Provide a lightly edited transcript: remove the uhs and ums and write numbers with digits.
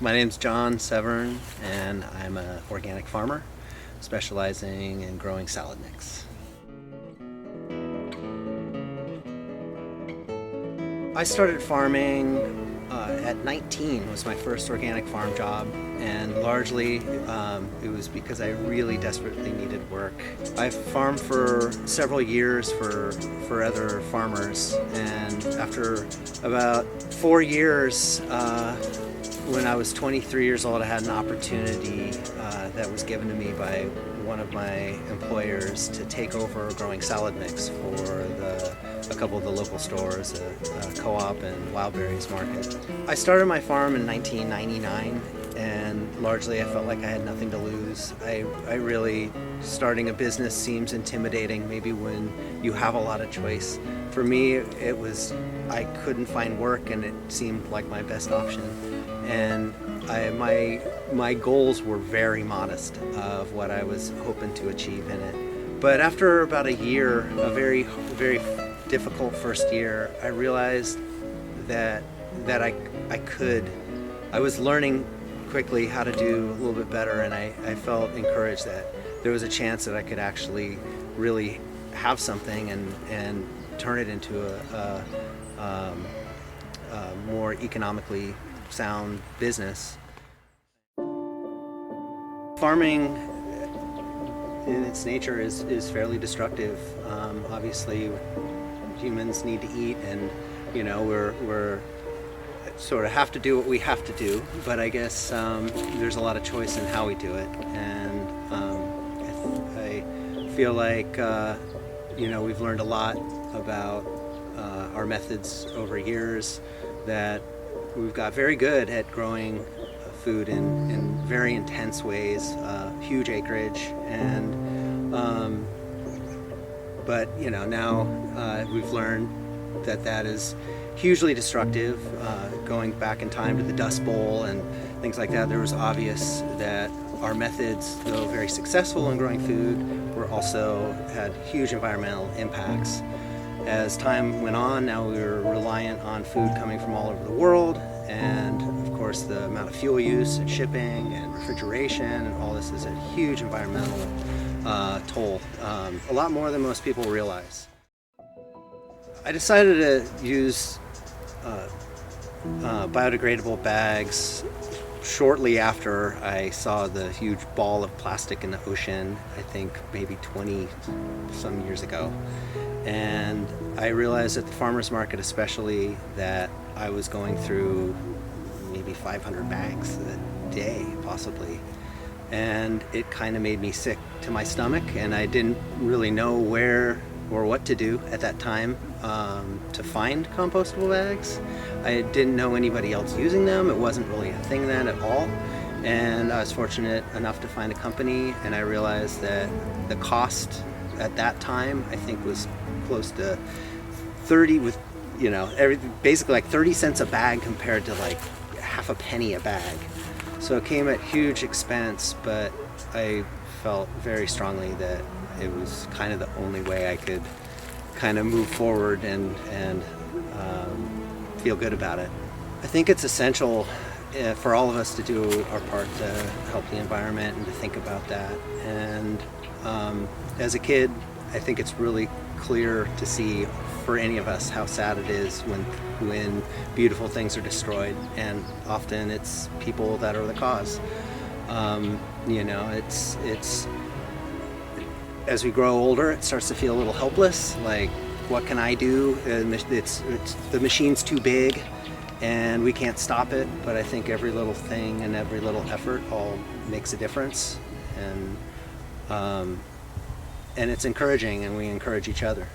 My name's John Severn, and I'm an organic farmer specializing in growing salad mix. I started farming at 19 was my first organic farm job, and largely it was because I really desperately needed work. I farmed for several years for other farmers, and after about 4 years, when I was 23 years old, I had an opportunity that was given to me by one of my employers to take over growing salad mix for a couple of the local stores, a co-op and Wild Berries market. I started my farm in 1999, and largely I felt like I had nothing to lose. I really, starting a business seems intimidating, maybe when you have a lot of choice. For me, it was, I couldn't find work, and it seemed like my best option. And my goals were very modest of what I was hoping to achieve in it. But after about a year, a very, very difficult first year, I realized that I was learning quickly how to do a little bit better, and I felt encouraged that there was a chance that I could actually really have something and turn it into a more economically sound business. Farming in its nature is fairly destructive. Obviously, humans need to eat, and we're sort of have to do what we have to do, but I guess there's a lot of choice in how we do it, and I feel like we've learned a lot about our methods over years, that we've got very good at growing food in very intense ways, huge acreage, and but now we've learned that is hugely destructive. Going back in time to the Dust Bowl and things like that, there was obvious that our methods, though very successful in growing food, were also had huge environmental impacts. As time went on, now we were reliant on food coming from all over the world, and of course the amount of fuel use and shipping and refrigeration and all this is a huge environmental toll, a lot more than most people realize. I decided to use biodegradable bags shortly after I saw the huge ball of plastic in the ocean, I think maybe 20 some years ago. And I realized at the farmer's market especially that I was going through maybe 500 bags a day, possibly. And it kind of made me sick to my stomach, and I didn't really know where or what to do at that time to find compostable bags. I didn't know anybody else using them. It wasn't really a thing then at all. And I was fortunate enough to find a company, and I realized that the cost at that time I think was close to 30, with basically like 30 cents a bag compared to like half a penny a bag. So it came at huge expense, but I felt very strongly that it was kind of the only way I could kind of move forward and feel good about it. I think it's essential for all of us to do our part to help the environment and to think about that. And as a kid, I think it's really clear to see for any of us how sad it is when beautiful things are destroyed, and often it's people that are the cause. It's as we grow older, it starts to feel a little helpless, like what can I do? And it's the machine's too big and we can't stop it, but I think every little thing and every little effort all makes a difference, and it's encouraging, and we encourage each other.